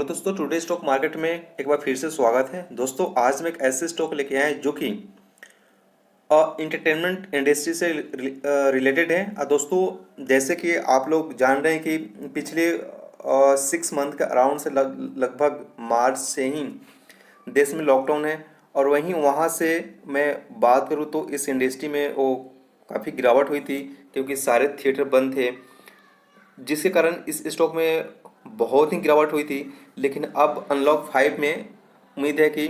दोस्तों, today stock market में एक बार फिर से स्वागत है। दोस्तों, आज मैं एक ऐसे स्टॉक लेके आए हैं जो कि इंटरटेनमेंट इंडस्ट्री से रिलेटेड है। दोस्तों, जैसे कि आप लोग जान रहे हैं कि पिछले 6 मंथ के अराउंड से लगभग मार्च से ही देश में लॉकडाउन है। और वहीं वहाँ से मैं बात करूँ तो इस इंडस्ट्री में वो काफ़ी गिरावट हुई थी, क्योंकि सारे थिएटर बंद थे, जिसके कारण इस स्टॉक में बहुत ही गिरावट हुई थी। लेकिन अब अनलॉक 5 में उम्मीद है कि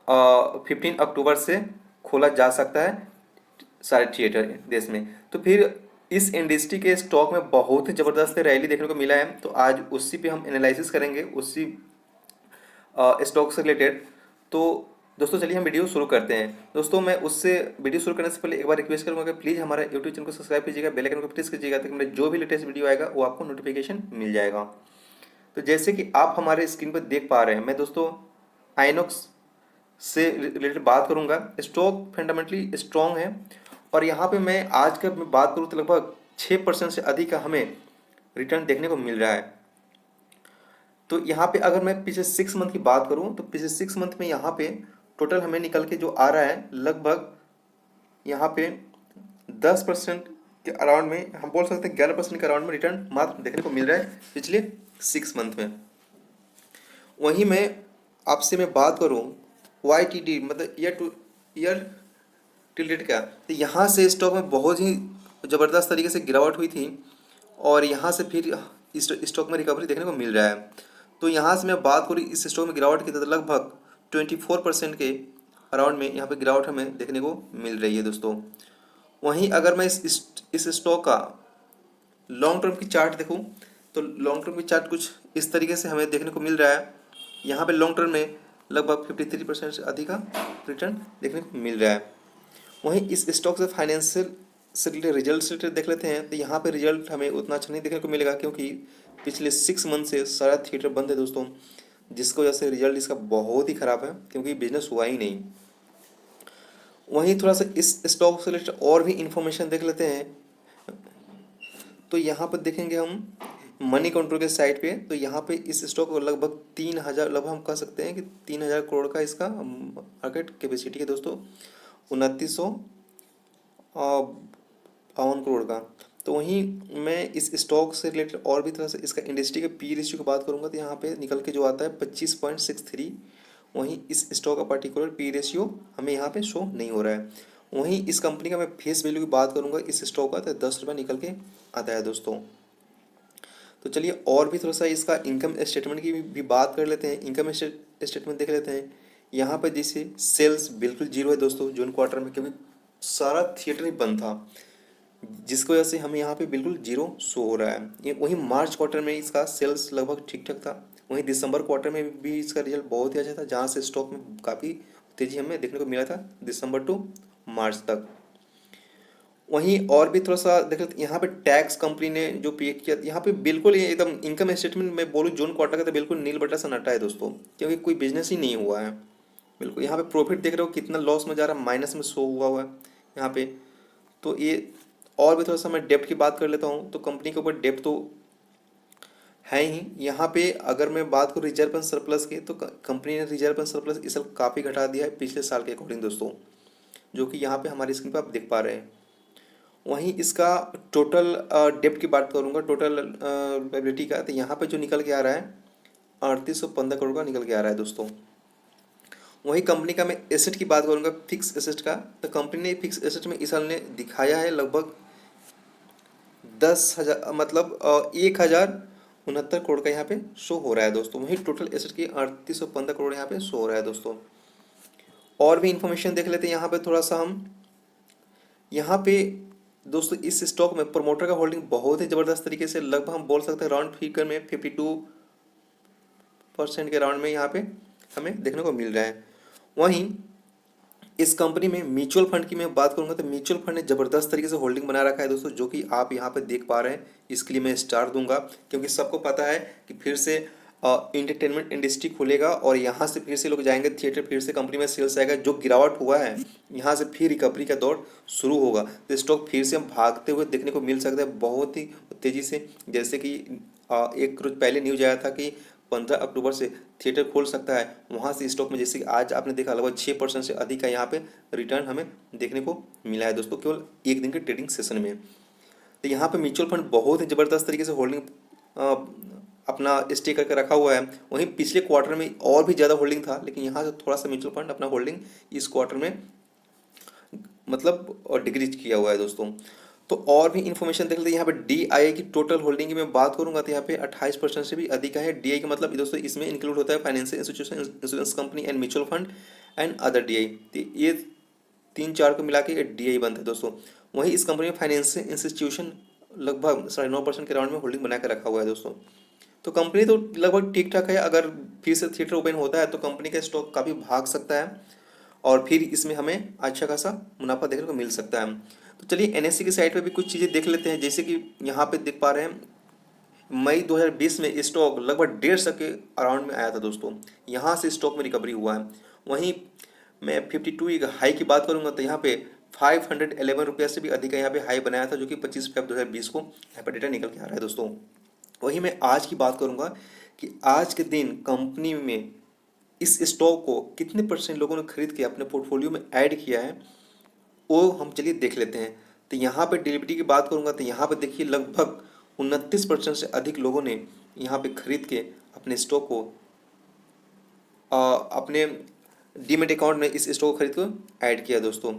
15 अक्टूबर से खोला जा सकता है सारे थिएटर देश में। तो फिर इस इंडस्ट्री के स्टॉक में बहुत ही ज़बरदस्त रैली देखने को मिला है। तो आज उसी पे हम एनालिसिस करेंगे, उसी स्टॉक से रिलेटेड। तो दोस्तों, चलिए हम वीडियो शुरू करते हैं। दोस्तों, मैं उससे वीडियो शुरू करने से पहले एक बार रिक्वेस्ट करूंगा कि प्लीज़ हमारा यूट्यूब चैनल को सब्सक्राइब कीजिएगा, बेल आइकन को प्रेस कीजिएगा, ताकि मेरा जो भी लेटेस्ट वीडियो आएगा वो आपको नोटिफिकेशन मिल जाएगा। तो जैसे कि आप हमारे स्क्रीन पर देख पा रहे हैं, मैं दोस्तों आइनॉक्स से रिलेटेड बात करूंगा। स्टॉक फंडामेंटली स्ट्रॉन्ग है, और यहाँ पे मैं आज का मैं बात करूँ तो लगभग 6% से अधिक का हमें रिटर्न देखने को मिल रहा है। तो यहाँ पे अगर मैं पिछले 6 मंथ की बात करूँ तो पिछले 6 मंथ में यहाँ पे टोटल हमें निकल के जो आ रहा है लगभग यहाँ पे 10% के अराउंड में, हम बोल सकते हैं 11% के अराउंड में रिटर्न मात्र देखने को मिल रहा है पिछले 6 मंथ में। वहीं मैं आपसे मैं बात करूँ YTD मतलब ईयर टू ईयर टिल्डेड का, तो यहाँ से स्टॉक में बहुत ही ज़बरदस्त तरीके से गिरावट हुई थी, और यहाँ से फिर इस स्टॉक में रिकवरी देखने को मिल रहा है। तो यहाँ से मैं बात करूँ इस स्टॉक में गिरावट की, तो लगभग 24% के अराउंड में यहाँ पे गिरावट हमें देखने को मिल रही है दोस्तों। वहीं अगर मैं इस स्टॉक का लॉन्ग टर्म की चार्ट देखूँ तो लॉन्ग टर्म की चार्ट कुछ इस तरीके से हमें देखने को मिल रहा है। यहाँ पे लॉन्ग टर्म में लगभग 53% से अधिक का रिटर्न देखने को मिल रहा है। वहीं इस स्टॉक से फाइनेंशियल से रिलेटेड रिजल्ट से रिलेटेड देख लेते हैं, तो यहाँ पे रिजल्ट हमें उतना अच्छा नहीं देखने को मिलेगा, क्योंकि पिछले 6 मंथ से सारा थिएटर बंद है दोस्तों, जिसकी वजह से रिजल्ट इसका बहुत ही ख़राब है, क्योंकि बिजनेस हुआ ही नहीं। वहीं थोड़ा सा इस स्टॉक से रिलेटेड और भी इंफॉर्मेशन देख लेते हैं। तो यहाँ पर देखेंगे हम मनी कंट्रोल के साइट पे, तो यहाँ पे इस स्टॉक को लगभग 3000, लगभग हम कह सकते हैं कि 3000 करोड़ का इसका मार्केट कैपेसिटी है दोस्तों, 2952 करोड़ का। तो वहीं मैं इस स्टॉक से रिलेटेड और भी तरह से इसका इंडस्ट्री के पी रेशियो की बात करूंगा, तो यहाँ पे निकल के जो आता है 25.63। वहीं इस स्टॉक का पर्टिकुलर पी रेशियो हमें यहाँ पे शो नहीं हो रहा है। वहीं इस कंपनी का मैं फेस वैल्यू की बात करूंगा इस स्टॉक का, तो 10 रुपये निकल के आता है दोस्तों। तो चलिए और भी थोड़ा सा इसका इनकम स्टेटमेंट की भी बात कर लेते हैं। इनकम स्टेटमेंट देख लेते हैं। यहाँ पर जैसे सेल्स बिल्कुल जीरो है दोस्तों जून क्वार्टर में, क्योंकि सारा थिएटर ही बंद था, जिसकी वजह से हमें यहाँ पे बिल्कुल जीरो शो हो रहा है। ये वहीं मार्च क्वार्टर में इसका सेल्स लगभग ठीक ठाक था। वहीं दिसंबर क्वार्टर में भी इसका रिजल्ट बहुत ही अच्छा था, जहाँ से स्टॉक में काफ़ी तेज़ी हमें देखने को मिला था दिसंबर टू मार्च तक। वहीं और भी थोड़ा सा देख लेते, यहाँ पे टैक्स कंपनी ने जो पे किया, यहाँ पे बिल्कुल ये एकदम इनकम स्टेटमेंट में बोलूँ जून क्वार्टर का, तो बिल्कुल नील बटा सन्नाटा है दोस्तों, क्योंकि कोई बिजनेस ही नहीं हुआ है। बिल्कुल यहाँ पे प्रॉफिट देख रहे हो कितना लॉस में जा रहा है, माइनस में शो हुआ है यहाँ पे। तो ये और भी थोड़ा सा मैं डेप्थ की बात कर लेता हूँ। तो कंपनी के ऊपर डेप्थ तो है ही। यहाँ पे अगर मैं बात करूँ रिजर्व एंड सरप्लस की, तो कंपनी ने रिजर्व एंड सरप्लस इस साल काफ़ी घटा दिया है पिछले साल के अकॉर्डिंग दोस्तों, जो कि यहाँ पे हमारी स्क्रीन पर आप देख पा रहे हैं। वहीं इसका टोटल डेप्ट की बात करूँगा, टोटल लायबिलिटी का, तो यहाँ पे जो निकल के आ रहा है 3815 करोड़ का निकल के आ रहा है दोस्तों। वही कंपनी का मैं एसेट की बात करूँगा, फिक्स एसेट का, तो कंपनी ने फिक्स एसेट में इस साल ने दिखाया है लगभग 10,000 मतलब 1069 करोड़ का यहाँ पे शो हो रहा है दोस्तों। वही टोटल एसेट की 3815 करोड़ यहाँ पे शो हो रहा है दोस्तों। और भी इंफॉर्मेशन देख लेते हैं यहाँ पे थोड़ा सा हम। यहाँ पे दोस्तों इस स्टॉक में प्रोमोटर का होल्डिंग बहुत ही ज़बरदस्त तरीके से, लगभग हम बोल सकते हैं राउंड फिगर में 52% के राउंड में यहाँ पे हमें देखने को मिल रहा है। वहीं इस कंपनी में म्यूचुअल फंड की मैं बात करूंगा, तो म्यूचुअल फंड ने ज़बरदस्त तरीके से होल्डिंग बना रखा है दोस्तों, जो कि आप यहाँ पे देख पा रहे हैं। इसके लिए मैं स्टार दूंगा, क्योंकि सबको पता है कि फिर से इंटरटेनमेंट इंडस्ट्री खुलेगा, और यहाँ से फिर से लोग जाएंगे थिएटर, फिर से कंपनी में सेल्स आएगा। जो गिरावट हुआ है यहाँ से फिर रिकवरी का दौर शुरू होगा, तो स्टॉक फिर से हम भागते हुए देखने को मिल सकता है बहुत ही तेज़ी से। जैसे कि एक रोज पहले न्यूज आया था कि 15 अक्टूबर से थिएटर खोल सकता है, वहाँ से स्टॉक में जैसे कि आज आपने देखा लगभग 6% से अधिक का यहाँ पे रिटर्न हमें देखने को मिला है दोस्तों, केवल एक दिन के ट्रेडिंग सेशन में। तो यहाँ पे म्यूचुअल फंड बहुत ही ज़बरदस्त तरीके से होल्डिंग अपना स्टे करके रखा हुआ है। वहीं पिछले क्वार्टर में और भी ज़्यादा होल्डिंग था, लेकिन यहाँ से थोड़ा सा म्यूचुअल फंड अपना होल्डिंग इस क्वार्टर में मतलब और डिक्रीज किया हुआ है दोस्तों। तो और भी इन्फॉर्मेशन देख लेते हैं। यहाँ पे DII की टोटल होल्डिंग की मैं बात करूंगा तो यहाँ पे 28% से भी अधिक है। DII का मतलब दोस्तों इसमें इंक्लूड होता है financial institution, insurance company and mutual fund and other DI। तो ये 3-4 को मिला के DI बनता है दोस्तों। वहीं इस कंपनी में फाइनेंशियल इंस्टीट्यूशन लगभग 9.5% के राउंड में होल्डिंग बना कर रखा हुआ है दोस्तों। तो कंपनी तो लगभग ठीक ठाक है। अगर फिर से थिएटर ओपन होता है तो कंपनी का स्टॉक काफ़ी भाग सकता है और फिर इसमें हमें अच्छा खासा मुनाफा देखने को मिल सकता है। तो चलिए NSE की साइट पे भी कुछ चीज़ें देख लेते हैं। जैसे कि यहाँ पे देख पा रहे हैं मई 2020 में स्टॉक लगभग 150 के अराउंड में आया था दोस्तों। यहाँ से स्टॉक में रिकवरी हुआ है। वहीं मैं 52 एक हाई की बात करूँगा तो यहाँ पे 511 रुपये से भी अधिक का यहाँ पे हाई बनाया था, जो कि 25 फरवरी 2020 को यहाँ पर डेटा निकल के आ रहा है दोस्तों। वहीं मैं आज की बात करूँगा कि आज के दिन कंपनी में इस स्टॉक को कितने % लोगों ने खरीद के अपने पोर्टफोलियो में ऐड किया है, वो हम चलिए देख लेते हैं। तो यहाँ पे डिलिवरी की बात करूँगा तो यहाँ पे देखिए लगभग 29% से अधिक लोगों ने यहाँ पे खरीद के अपने स्टॉक को अपने डीमेट अकाउंट में इस स्टॉक को खरीद को ऐड किया दोस्तों।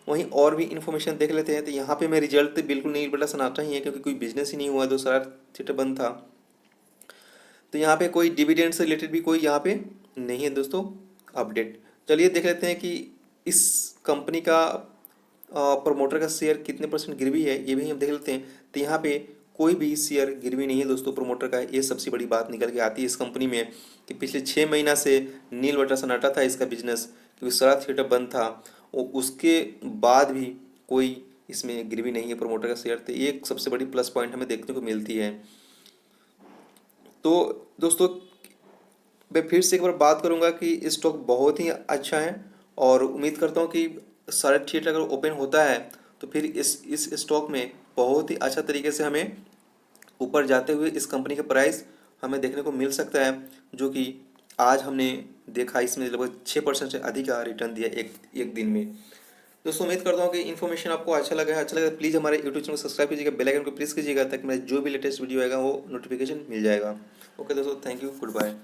वहीं और भी इन्फॉर्मेशन देख लेते हैं। तो यहाँ पे मैं रिजल्ट तो बिल्कुल नहीं बता सनाटा ही है, क्योंकि कोई बिजनेस ही नहीं हुआ, तो सारा थिएटर बंद था। तो यहाँ पे कोई डिविडेंड से रिलेटेड भी कोई यहाँ पे नहीं है दोस्तों अपडेट। चलिए देख लेते हैं कि इस कंपनी का प्रमोटर का शेयर कितने % गिरवी है, ये भी हम देख लेते हैं। तो यहाँ पे कोई भी शेयर गिरवी नहीं है दोस्तों प्रमोटर का। ये सबसे बड़ी बात निकल के आती है इस कंपनी में कि पिछले 6 महीना से नील बटा सन्नाटा था इसका बिजनेस, क्योंकि सारा थिएटर बंद था। और उसके बाद भी कोई इसमें गिरवी नहीं है प्रमोटर का शेयर। तो ये एक सबसे बड़ी प्लस पॉइंट हमें देखने को मिलती है। तो दोस्तों मैं फिर से एक बार बात करूंगा कि स्टॉक बहुत ही अच्छा है और उम्मीद करता हूं कि सारे थिएटर अगर ओपन होता है तो फिर इस स्टॉक में बहुत ही अच्छा तरीके से हमें ऊपर जाते हुए इस कंपनी का प्राइस हमें देखने को मिल सकता है, जो कि आज हमने देखा इसमें लगभग 6% से अधिक का रिटर्न दिया एक दिन में। दोस्तों उम्मीद करता हूँ कि इन्फॉर्मेशन आपको अच्छा लगा है। अच्छा लगा तो प्लीज़ हमारे यूट्यूब चैनल को सब्सक्राइब कीजिएगा, बेल आइकन को प्रेस कीजिएगा, ताकि मेरा जो भी लेटेस्ट वीडियो आएगा वो नोटिफिकेशन मिल जाएगा। ओके दोस्तों, थैंक यू, गुड बाय।